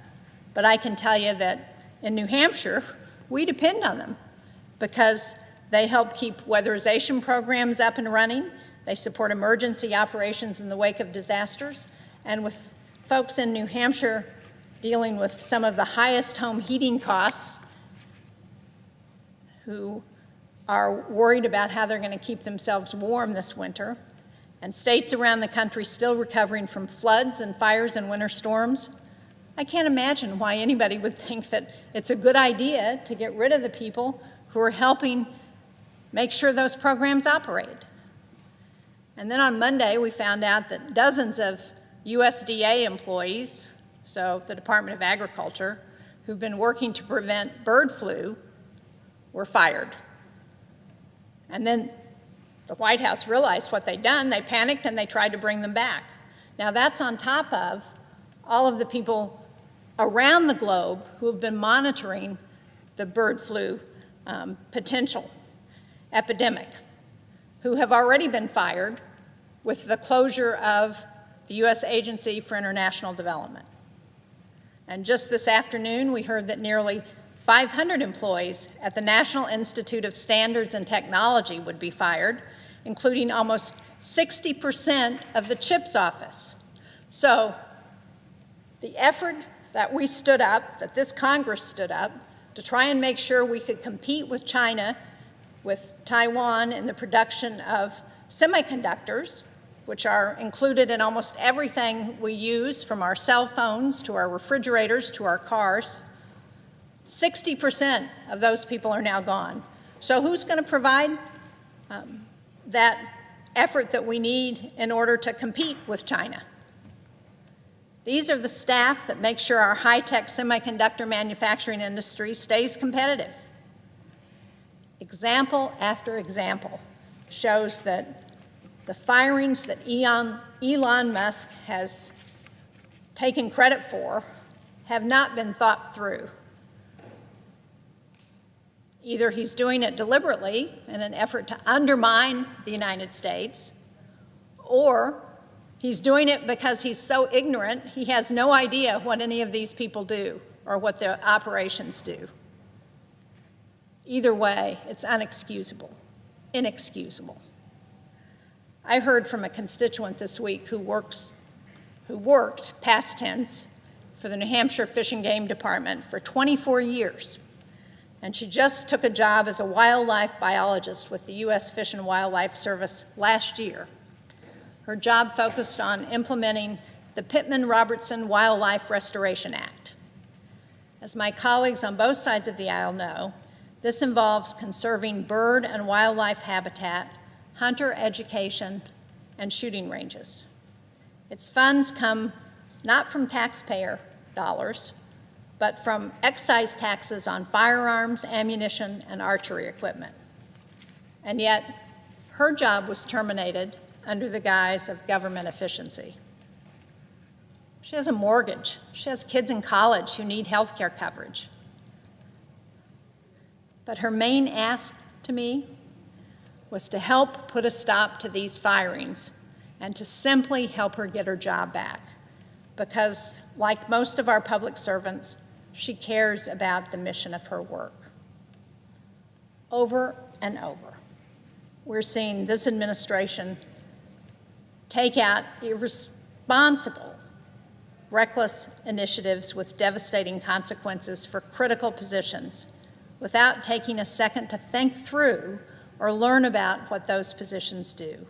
but I can tell you that in New Hampshire, we depend on them because they help keep weatherization programs up and running. They support emergency operations in the wake of disasters. And with folks in New Hampshire dealing with some of the highest home heating costs, who are worried about how they're going to keep themselves warm this winter, and states around the country still recovering from floods and fires and winter storms, I can't imagine why anybody would think that it's a good idea to get rid of the people who are helping make sure those programs operate. And then on Monday, we found out that dozens of USDA employees, so the Department of Agriculture, who've been working to prevent bird flu, were fired. And then the White House realized what they'd done. They panicked and they tried to bring them back. Now that's on top of all of the people around the globe who have been monitoring the bird flu potential epidemic, who have already been fired with the closure of the U.S. Agency for International Development. And just this afternoon, we heard that nearly 500 employees at the National Institute of Standards and Technology would be fired, including almost 60% of the CHIPS office. So the effort that we stood up, that this Congress stood up, to try and make sure we could compete with China, with Taiwan in the production of semiconductors, which are included in almost everything we use, from our cell phones to our refrigerators to our cars. 60% of those people are now gone. So who's going to provide that effort that we need in order to compete with China? These are the staff that make sure our high-tech semiconductor manufacturing industry stays competitive. Example after example shows that the firings that Elon Musk has taken credit for have not been thought through. Either he's doing it deliberately in an effort to undermine the United States, or he's doing it because he's so ignorant he has no idea what any of these people do or what their operations do. Either way, it's inexcusable. I heard from a constituent this week who worked, past tense, for the New Hampshire Fish and Game Department for 24 years. And she just took a job as a wildlife biologist with the U.S. Fish and Wildlife Service last year. Her job focused on implementing the Pittman-Robertson Wildlife Restoration Act. As my colleagues on both sides of the aisle know, this involves conserving bird and wildlife habitat, hunter education, and shooting ranges. Its funds come not from taxpayer dollars, but from excise taxes on firearms, ammunition, and archery equipment. And yet, her job was terminated under the guise of government efficiency. She has a mortgage. She has kids in college who need health care coverage. But her main ask to me was to help put a stop to these firings and to simply help her get her job back. Because, like most of our public servants, she cares about the mission of her work. Over and over, we're seeing this administration take out irresponsible, reckless initiatives with devastating consequences for critical positions without taking a second to think through or learn about what those positions do.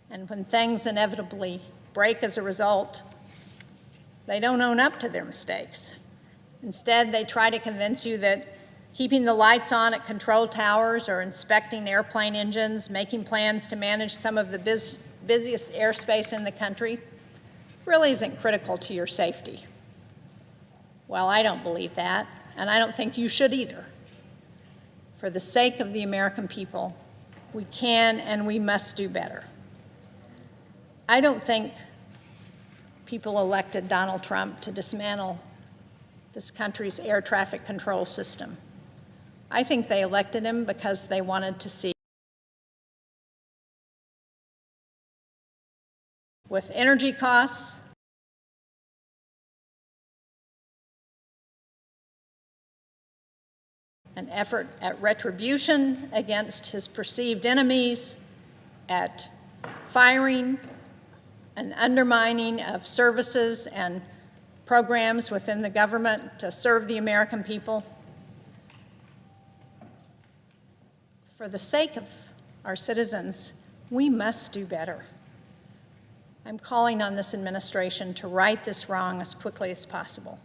And when things inevitably break as a result, they don't own up to their mistakes. Instead, they try to convince you that keeping the lights on at control towers or inspecting airplane engines, making plans to manage some of the busiest airspace in the country really isn't critical to your safety. Well, I don't believe that, and I don't think you should either. For the sake of the American people, we can and we must do better. I don't think people elected Donald Trump to dismantle this country's air traffic control system. I think they elected him because they wanted to see, with energy costs, an effort at retribution against his perceived enemies, at firing and undermining of services and programs within the government to serve the American people. For the sake of our citizens, we must do better. I'm calling on this administration to right this wrong as quickly as possible,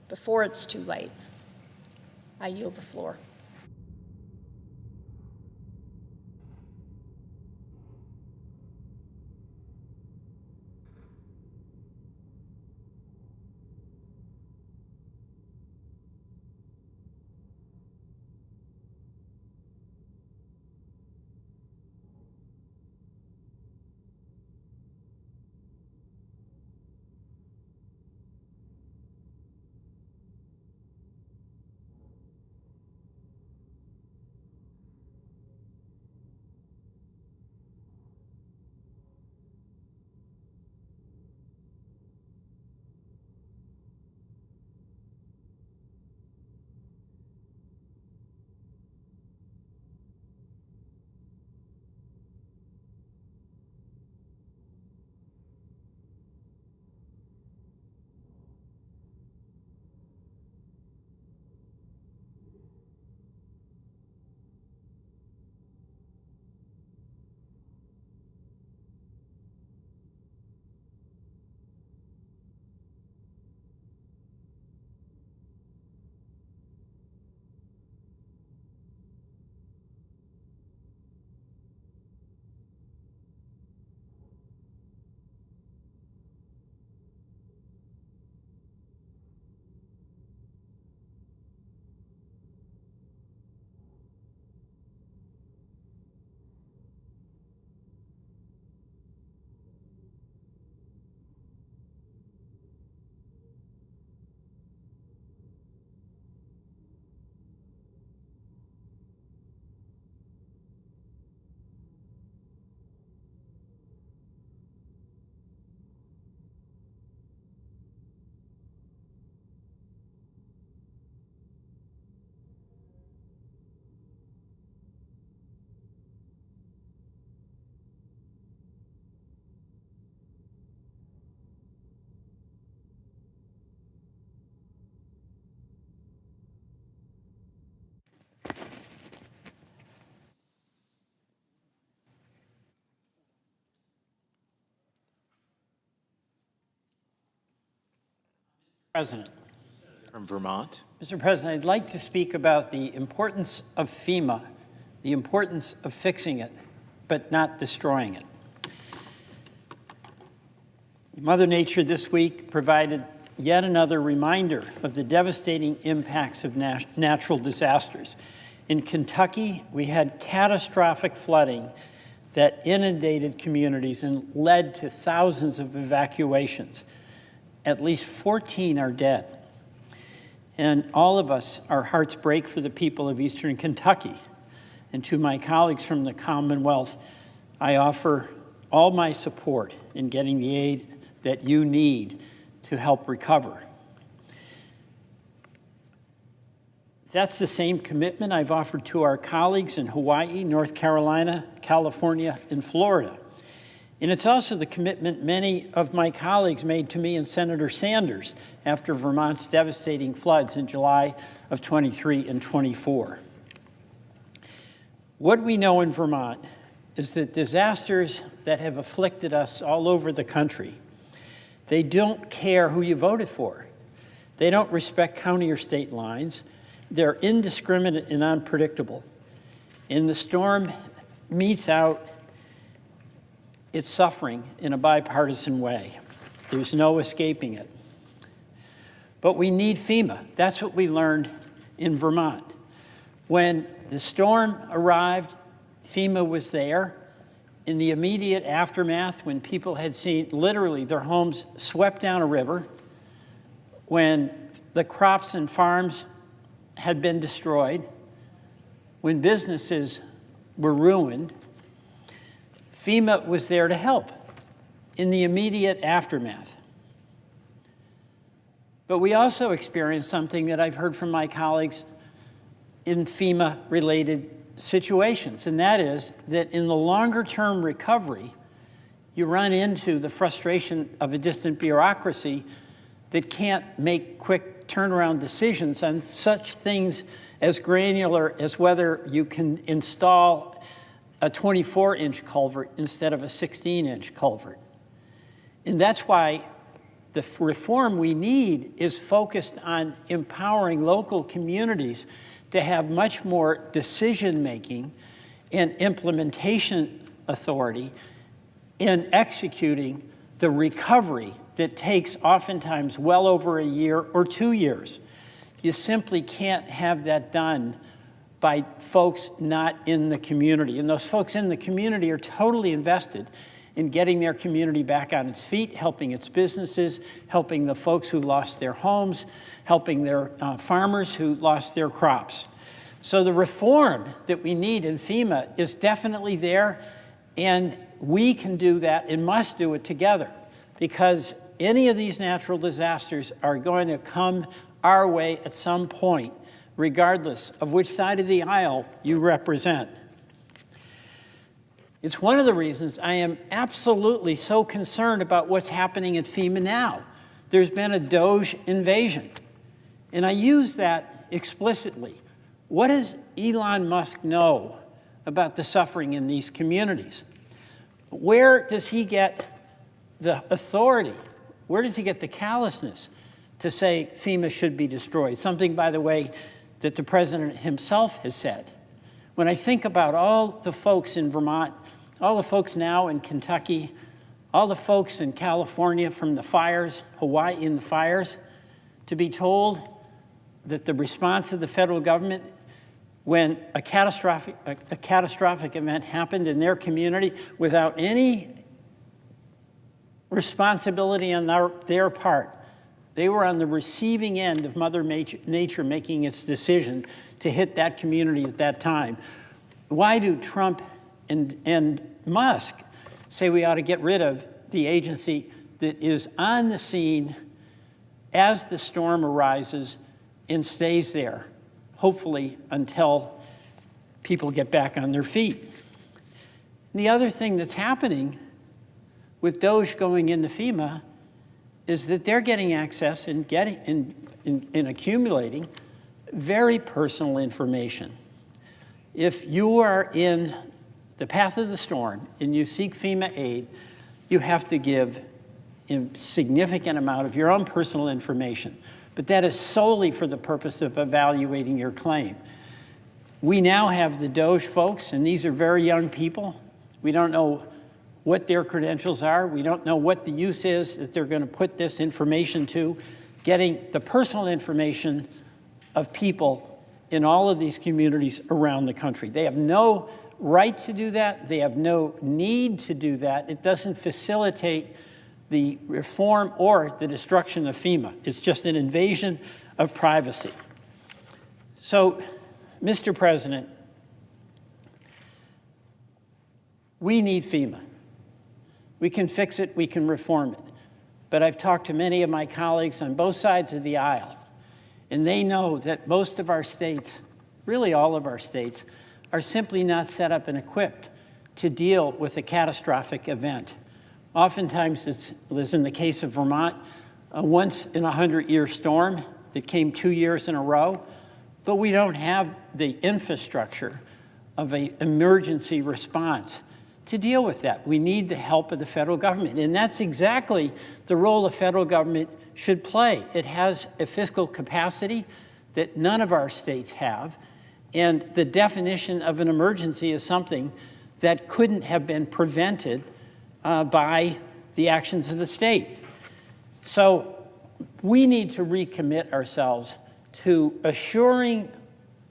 before it's too late. I yield the floor. President. From Vermont. Mr. President, I'd like to speak about the importance of FEMA, the importance of fixing it, but not destroying it. Mother Nature this week provided yet another reminder of the devastating impacts of natural disasters. In Kentucky, we had catastrophic flooding that inundated communities and led to thousands of evacuations. At least 14 are dead. And all of us, our hearts break for the people of Eastern Kentucky. And to my colleagues from the Commonwealth, I offer all my support in getting the aid that you need to help recover. That's the same commitment I've offered to our colleagues in Hawaii, North Carolina, California, and Florida. And it's also the commitment many of my colleagues made to me and Senator Sanders after Vermont's devastating floods in July of 23 and 24. What we know in Vermont is that disasters that have afflicted us all over the country, they don't care who you voted for. They don't respect county or state lines. They're indiscriminate and unpredictable. And the storm metes out its suffering in a bipartisan way. There's no escaping it. But we need FEMA. That's what we learned in Vermont. When the storm arrived, FEMA was there. In the immediate aftermath, when people had seen literally their homes swept down a river, when the crops and farms had been destroyed, when businesses were ruined, FEMA was there to help in the immediate aftermath. But we also experienced something that I've heard from my colleagues in FEMA-related situations, and that is that in the longer-term recovery, you run into the frustration of a distant bureaucracy that can't make quick turnaround decisions on such things as granular as whether you can install a 24-inch culvert instead of a 16-inch culvert. And that's why the reform we need is focused on empowering local communities to have much more decision-making and implementation authority in executing the recovery that takes oftentimes well over a year or 2 years. You simply can't have that done by folks not in the community. And those folks in the community are totally invested in getting their community back on its feet, helping its businesses, helping the folks who lost their homes, helping their farmers who lost their crops. So the reform that we need in FEMA is definitely there, and we can do that and must do it together, because any of these natural disasters are going to come our way at some point, regardless of which side of the aisle you represent. It's one of the reasons I am absolutely so concerned about what's happening at FEMA now. There's been a DOGE invasion, and I use that explicitly. What does Elon Musk know about the suffering in these communities? Where does he get the authority? Where does he get the callousness to say FEMA should be destroyed? Something, by the way, that the president himself has said. When I think about all the folks in Vermont, all the folks now in Kentucky, all the folks in California from the fires, Hawaii in the fires, to be told that the response of the federal government when a catastrophic event happened in their community without any responsibility on their part, they were on the receiving end of Mother Nature making its decision to hit that community at that time. Why do Trump and Musk say we ought to get rid of the agency that is on the scene as the storm arises and stays there, hopefully until people get back on their feet? And the other thing that's happening with DOGE going into FEMA is that they're getting access and accumulating very personal information. If you are in the path of the storm and you seek FEMA aid, you have to give a significant amount of your own personal information. But that is solely for the purpose of evaluating your claim. We now have the DOGE folks, and these are very young people. We don't know what their credentials are. We don't know what the use is that they're going to put this information to, getting the personal information of people in all of these communities around the country. They have no right to do that. They have no need to do that. It doesn't facilitate the reform or the destruction of FEMA. It's just an invasion of privacy. So, Mr. President, we need FEMA. We can fix it, we can reform it. But I've talked to many of my colleagues on both sides of the aisle, and they know that most of our states, really all of our states, are simply not set up and equipped to deal with a catastrophic event. Oftentimes, as in the case of Vermont, a once-in-a-100-year storm that came 2 years in a row, but we don't have the infrastructure of an emergency response to deal with that. We need the help of the federal government, and that's exactly the role the federal government should play. It has a fiscal capacity that none of our states have, and the definition of an emergency is something that couldn't have been prevented by the actions of the state. So we need to recommit ourselves to assuring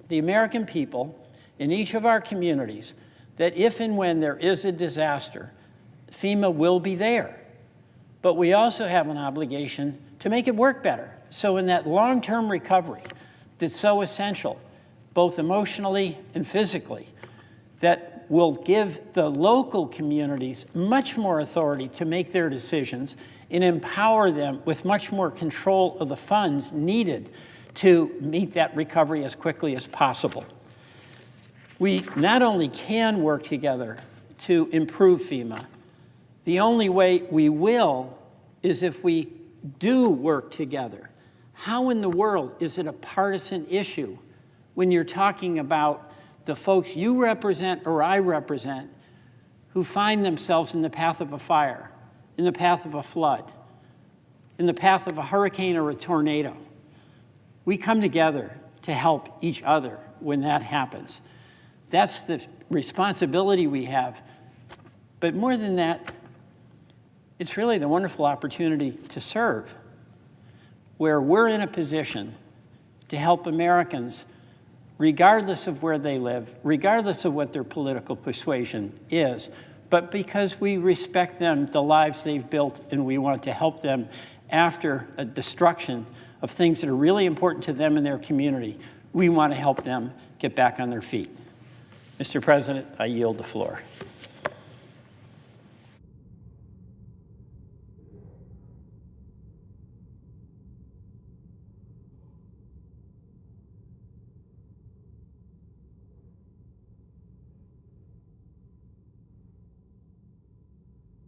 the American people in each of our communities that if and when there is a disaster, FEMA will be there. But we also have an obligation to make it work better. So in that long-term recovery that's so essential, both emotionally and physically, that will give the local communities much more authority to make their decisions and empower them with much more control of the funds needed to meet that recovery as quickly as possible. We not only can work together to improve FEMA, the only way we will is if we do work together. How in the world is it a partisan issue when you're talking about the folks you represent or I represent who find themselves in the path of a fire, in the path of a flood, in the path of a hurricane or a tornado? We come together to help each other when that happens. That's the responsibility we have. But more than that, it's really the wonderful opportunity to serve, where we're in a position to help Americans, regardless of where they live, regardless of what their political persuasion is, but because we respect them, the lives they've built, and we want to help them after a destruction of things that are really important to them and their community. We want to help them get back on their feet. Mr. President, I yield the floor.